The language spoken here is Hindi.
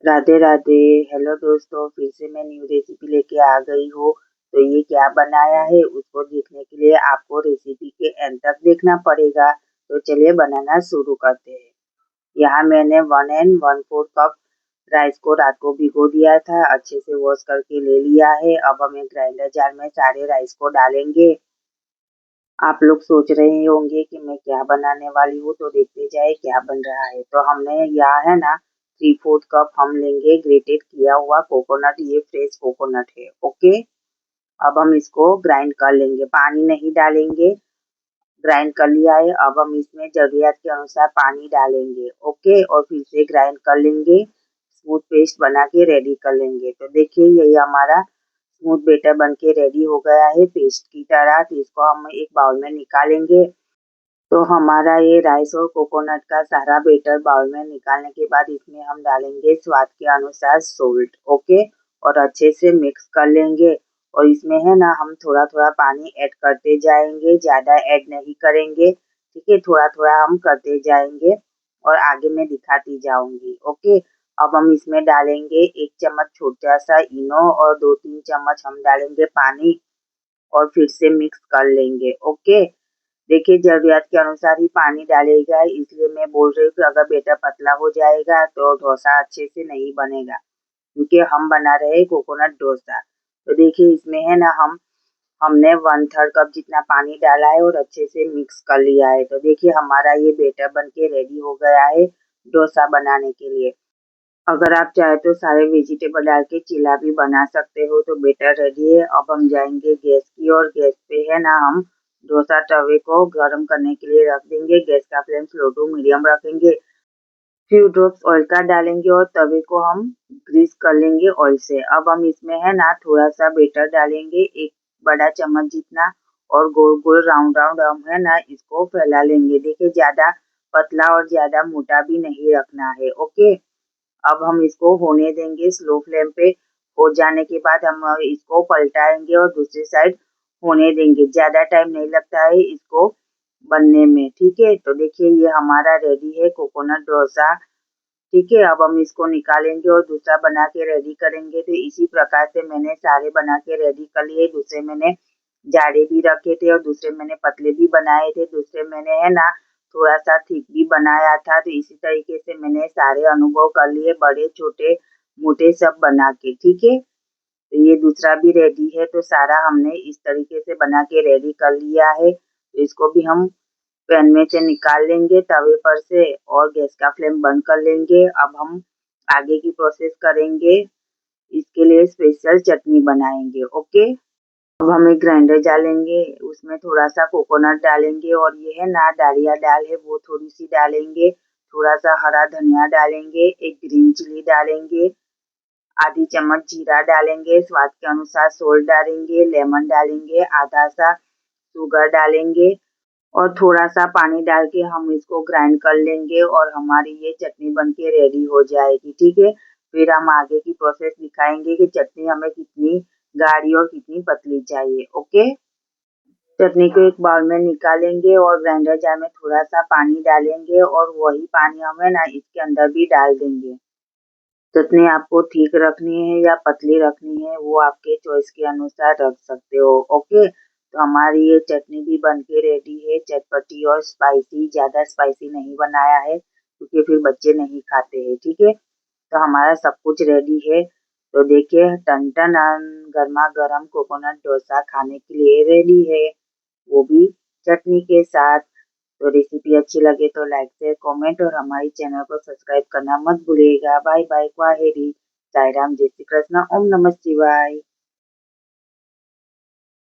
राधे राधे। हेलो दोस्तों, फिर से मैं न्यू रेसिपी लेके आ गई हूँ। तो ये क्या बनाया है उसको देखने के लिए आपको रेसिपी के एंड तक देखना पड़ेगा। तो चलिए बनाना शुरू करते हैं। यहाँ मैंने 1 and 1/4 कप राइस को रात को भिगो दिया था, अच्छे से वॉश करके ले लिया है। अब हम एक ग्राइंडर जार में सारे राइस को डालेंगे। आप लोग सोच रहे होंगे कि मैं क्या बनाने वाली हूँ, तो देखते जाए क्या बन रहा है। तो हमने यहाँ है ना 3/4 कप हम लेंगे ग्रेटेड किया हुआ कोकोनट। ये फ्रेश कोकोनट है। ओके, अब हम इसको ग्राइंड कर लेंगे, पानी नहीं डालेंगे। ग्राइंड कर लिया है। अब हम इसमें जरूरत के अनुसार पानी डालेंगे। ओके, और फिर से ग्राइंड कर लेंगे, स्मूथ पेस्ट बना के रेडी कर लेंगे। तो देखिए यही हमारा स्मूथ बेटर बन के रेडी हो गया है पेस्ट की तरह। तो इसको हम एक बाउल में निकालेंगे। तो हमारा ये राइस और कोकोनट का सारा बेटर बाउल में निकालने के बाद इसमें हम डालेंगे स्वाद के अनुसार सोल्ट। ओके, और अच्छे से मिक्स कर लेंगे। और इसमें है ना हम थोड़ा थोड़ा पानी ऐड करते जाएंगे, ज़्यादा ऐड नहीं करेंगे। ठीक है, थोड़ा थोड़ा हम करते जाएंगे और आगे मैं दिखाती जाऊंगी। ओके, अब हम इसमें डालेंगे 1 चम्मच छोटा सा इनो और 2-3 चम्मच हम डालेंगे पानी और फिर से मिक्स कर लेंगे। ओके, देखिए ज़रूरत के अनुसार ही पानी डालेगा, इसलिए मैं बोल रही हूँ कि अगर बेटर पतला हो जाएगा तो डोसा अच्छे से नहीं बनेगा, क्योंकि हम बना रहे हैं कोकोनट डोसा। तो देखिए इसमें है ना हमने 1/3 कप जितना पानी डाला है और अच्छे से मिक्स कर लिया है। तो देखिए हमारा ये बेटर बन के रेडी हो गया है डोसा बनाने के लिए। अगर आप चाहे तो सारे वेजिटेबल डाल के चीला भी बना सकते हो। तो बेटर रेडी है। अब हम जाएंगे गैस की और गैस पे है ना हम डोसा तवे को गर्म करने के लिए रख देंगे। गैस का फ्लेम स्लो टू मीडियम रखेंगे। फ्यू ड्रॉप्स ऑयल का डालेंगे और तवे को हम ग्रीस कर लेंगे ऑयल से। अब हम इसमें है ना थोड़ा सा बेटर डालेंगे, 1 बड़ा चम्मच जितना, और गोल गोल राउंड राउंड हम है ना इसको फैला लेंगे। देखिए ज्यादा पतला और ज्यादा मोटा भी नहीं रखना है। ओके, अब हम इसको होने देंगे स्लो फ्लेम पे। हो जाने के बाद हम इसको पलटाएंगे और दूसरी साइड होने देंगे। ज़्यादा टाइम नहीं लगता है इसको बनने में। ठीक है, तो देखिए ये हमारा रेडी है कोकोनट डोसा। ठीक है, अब हम इसको निकालेंगे और दूसरा बना के रेडी करेंगे। तो इसी प्रकार से मैंने सारे बना के रेडी कर लिए। दूसरे मैंने जाड़े भी रखे थे और दूसरे मैंने पतले भी बनाए थे। दूसरे मैंने है ना थोड़ा सा थिक भी बनाया था। तो इसी तरीके से मैंने सारे अनुभव कर लिए, बड़े छोटे मोटे सब बना के। ठीक है, तो ये दूसरा भी रेडी है। तो सारा हमने इस तरीके से बना के रेडी कर लिया है। तो इसको भी हम पैन में से निकाल लेंगे तवे पर से और गैस का फ्लेम बंद कर लेंगे। अब हम आगे की प्रोसेस करेंगे। इसके लिए स्पेशल चटनी बनाएंगे। ओके, अब हम एक ग्राइंडर डालेंगे, उसमें थोड़ा सा कोकोनट डालेंगे और ये है ना डालिया दाल है वो थोड़ी सी डालेंगे। थोड़ा सा हरा धनिया डालेंगे, एक ग्रीन चिली डालेंगे, आधी चम्मच जीरा डालेंगे, स्वाद के अनुसार सोल्ट डालेंगे, लेमन डालेंगे, आधा सा शुगर डालेंगे और थोड़ा सा पानी डाल के हम इसको ग्राइंड कर लेंगे और हमारी ये चटनी बन के रेडी हो जाएगी। ठीक है, फिर हम आगे की प्रोसेस दिखाएंगे कि चटनी हमें कितनी गाढ़ी और कितनी पतली चाहिए। ओके, चटनी को एक बाउल में निकालेंगे और ग्राइंडर जार में थोड़ा सा पानी डालेंगे और वही पानी हमें ना इसके अंदर भी डाल देंगे। चटनी आपको ठीक रखनी है या पतली रखनी है वो आपके चॉइस के अनुसार रख सकते हो। ओके, तो हमारी ये चटनी भी बन के रेडी है, चटपटी और स्पाइसी। ज़्यादा स्पाइसी नहीं बनाया है क्योंकि फिर बच्चे नहीं खाते हैं। ठीक है, तो हमारा सब कुछ रेडी है। तो देखिए टन टन गर्मा गर्म कोकोनट डोसा खाने के लिए रेडी है, वो भी चटनी के साथ। तो रेसिपी अच्छी लगे तो लाइक शेयर कमेंट और हमारे चैनल को सब्सक्राइब करना मत भूलिएगा। बाय बाय, क्वाहेरी, साई राम, जय श्री कृष्ण, ओम नमः शिवाय।